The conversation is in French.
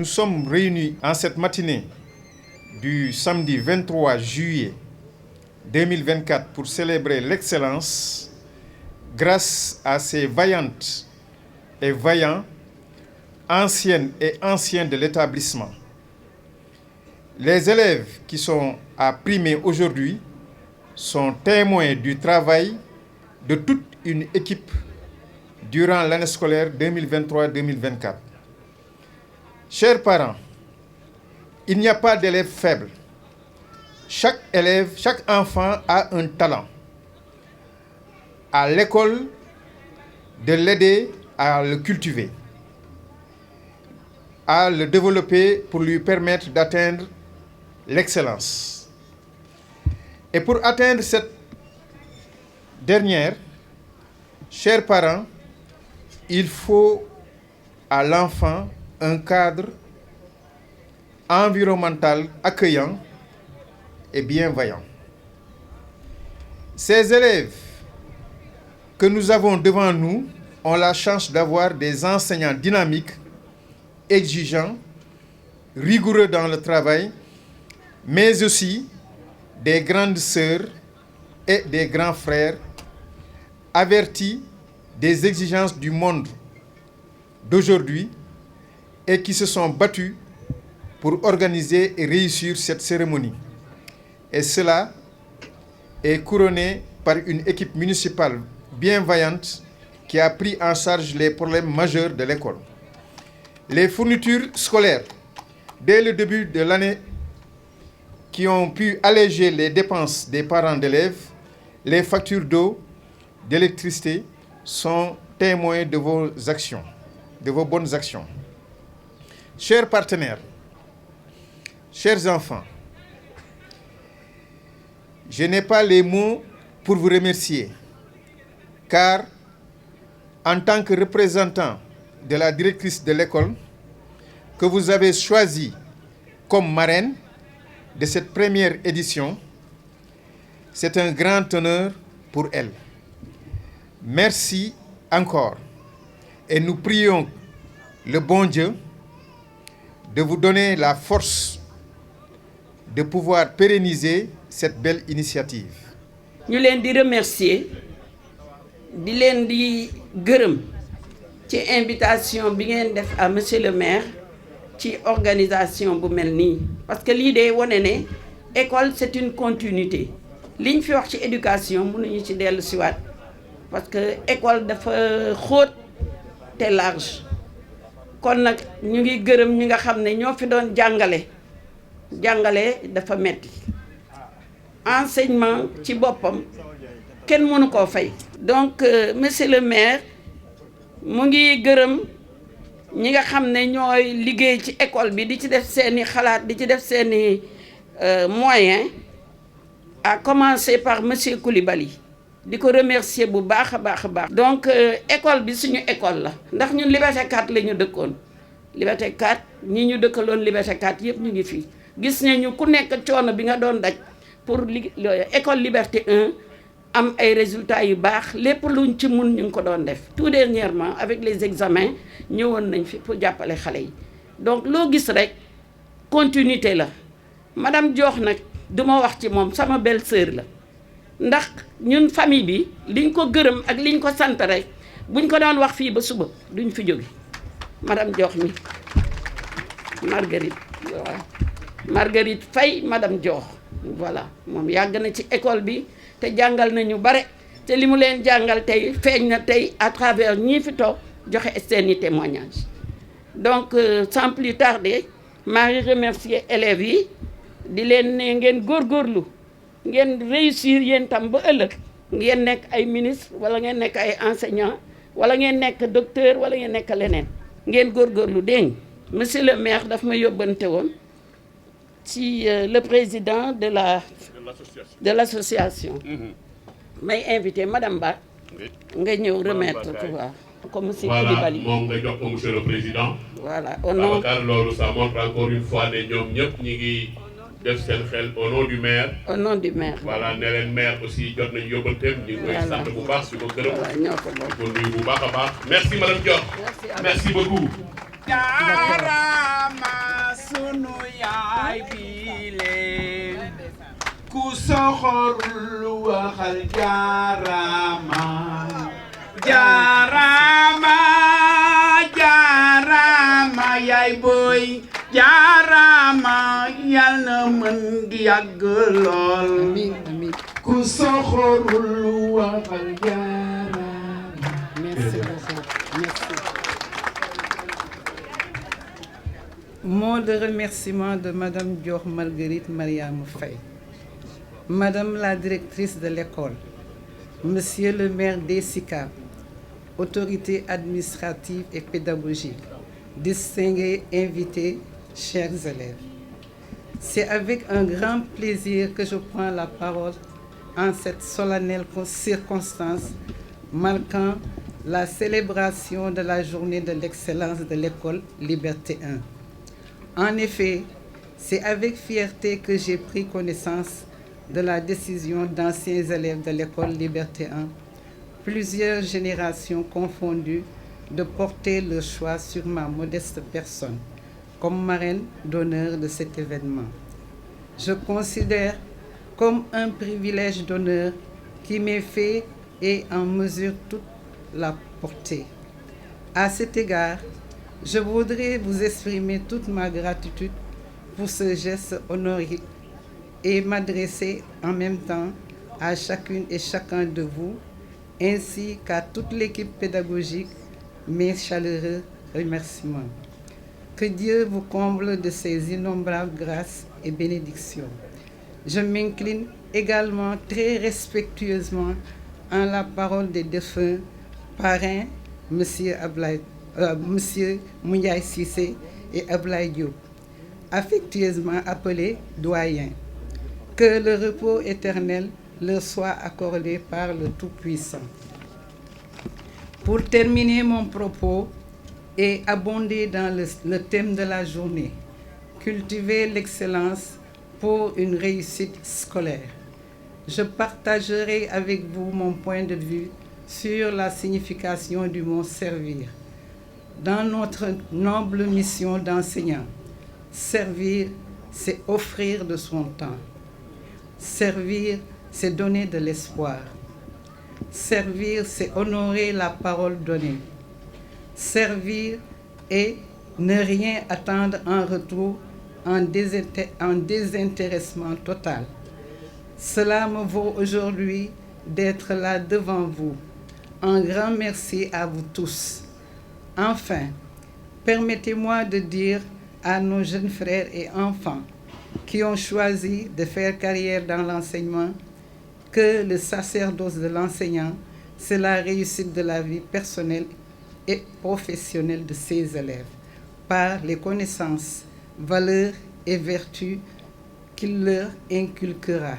Nous sommes réunis en cette matinée du samedi 23 juillet 2024 pour célébrer l'excellence grâce à ces vaillantes et vaillants, anciennes et anciens de l'établissement. Les élèves qui sont à primer aujourd'hui sont témoins du travail de toute une équipe durant l'année scolaire 2023-2024. Chers parents, il n'y a pas d'élèves faibles. Chaque élève, chaque enfant a un talent. À l'école, de l'aider à le cultiver, à le développer pour lui permettre d'atteindre l'excellence. Et pour atteindre cette dernière, chers parents, il faut à l'enfant un cadre environnemental accueillant et bienveillant. Ces élèves que nous avons devant nous ont la chance d'avoir des enseignants dynamiques, exigeants, rigoureux dans le travail, mais aussi des grandes sœurs et des grands frères avertis des exigences du monde d'aujourd'hui et qui se sont battus pour organiser et réussir cette cérémonie. Et cela est couronné par une équipe municipale bien vaillante qui a pris en charge les problèmes majeurs de l'école. Les fournitures scolaires, dès le début de l'année, qui ont pu alléger les dépenses des parents d'élèves, les factures d'eau, d'électricité, sont témoins de vos actions, de vos bonnes actions. Chers partenaires, chers enfants, je n'ai pas les mots pour vous remercier, car en tant que représentant de la directrice de l'école, que vous avez choisi comme marraine de cette première édition, c'est un grand honneur pour elle. Merci encore. Et nous prions le bon Dieu de vous donner la force de pouvoir pérenniser cette belle initiative. Nous les remercier, di leen di gërëm ci invitation bi ngeen def à monsieur le maire ci organisation bu mel nii parce que lii day wane ne école c'est une continuité liñ fi wax ci éducation mënuñu ci dellu siwaat parce que école dafa xóot te large kon nag ñu ngi gërëm ñi nga xam ne ñoo fi doon jàngale dafa metti enseignement ci boppam kenn mënu koo fay. Donc monsieur le maire mu ngi gërëm ñi nga xam ne ñooy liggéey ci école bi di ci def seeni xalaat di ci def seeni moyens à commencer par monsieur Koulibaly di ko remercier bu baax a baax a baax. Donc école bi suñu école la ndax ñun Liberté 4 la ñu dëkkoon Liberté 4 ñi ñu dëkkaloon Liberté 4 yëpp ñu ngi fii gis nañu ku nekk coono bi nga doon daj pour école Liberté 1 am ay résultats yu baax lépp luñ ci mun ñu ngi ko doon def. Tout dernièrement avec les examens ñëwoon nañ fi pour jàppale xale yi donc loo gis rek continuité la madame Diokh nag duma wax ci moom sama belle-sœur la ndax ñun famille bi liñ ko gërëm ak liñ ko sant rek buñ ko doon wax fii ba suba duñ fi jóge madame Diokh mi Marguerite waaw Marguerite Faye madame Diokh voilà moom yàgg na ci école bi te jàngal nañu bare te li mu leen jàngal tey feeñ na tey à travers ñii fi toog joxe seeni témoignage donc sans plus tarder maa ngi remercier élèves yi di leen ne ngeen góorgóorlu ngeen réussir yéen tam ba ëllëg ngeen nekk ay ministre wala ngeen nekk ay enseignant wala ngeen nekk docteur wala ngeen nekk leneen ngeen góorgóorlu dégg monsieur le maire daf ma yóbbante woon ci le président de l'association may invité madame Ba nga ñëw remettre quoi comme monsieur Koulibaly. Voilà moom nga jox ko monsieur le président. Voilà au nom Babacar loolu ça montre encore une fois ne ñoom ñëpp ñi ngi def seen xel au nom du maire. Au nom du maire. Voilà ne leen maire aussi jot nañu yóbbanteem. ñu ngi koy sant bu baax su ko gërëm. Voilà ñoo ko bokk. di ko nuyu bu baax a baax. Merci madame Diokh. Merci beaucoup. jaarama sunu yaay bile ku soxorul waxal jaarama jaarama jaarama yaay boy jaarama yal na mën gi yàgg lool ku soxorul waxal jaarama. Merci beaucoup. Merci. Mot de remerciement de Madame Dior Marguerite Mariam Faye. Madame la directrice de l'école, Monsieur le maire d'Escap, autorités administratives et pédagogiques, distingués invités, chers élèves. C'est avec un grand plaisir que je prends la parole en cette solennelle circonstance marquant la célébration de la journée de l'excellence de l'école Liberté 1. En effet, c'est avec fierté que j'ai pris connaissance de la décision d'anciens élèves de l'école Liberté 1, plusieurs générations confondues, de porter le choix sur ma modeste personne comme marraine d'honneur de cet événement. Je considère comme un privilège d'honneur qui m'est fait et en mesure toute la portée. À cet égard, je voudrais vous exprimer toute ma gratitude pour ce geste honorifique et m'adresser en même temps à chacune et chacun de vous, ainsi qu'à toute l'équipe pédagogique, mes chaleureux remerciements. Que Dieu vous comble de ses innombrables grâces et bénédictions. Je m'incline également très respectueusement en la parole des défunts parrains, Monsieur Mouniaï Sissé et Ablaye Diop, affectueusement appelés doyens. Que le repos éternel leur soit accordé par le Tout-Puissant. Pour terminer mon propos et abonder dans le thème de la journée, cultiver l'excellence pour une réussite scolaire, je partagerai avec vous mon point de vue sur la signification du mot servir. Dans notre noble mission d'enseignant, servir, c'est offrir de son temps. Servir, c'est donner de l'espoir. Servir, c'est honorer la parole donnée. Servir et ne rien attendre en retour en désintéressement total. Cela me vaut aujourd'hui d'être là devant vous. Un grand merci à vous tous. Enfin, permettez-moi de dire à nos jeunes frères et enfants qui ont choisi de faire carrière dans l'enseignement que le sacerdoce de l'enseignant, c'est la réussite de la vie personnelle et professionnelle de ses élèves par les connaissances, valeurs et vertus qu'il leur inculquera.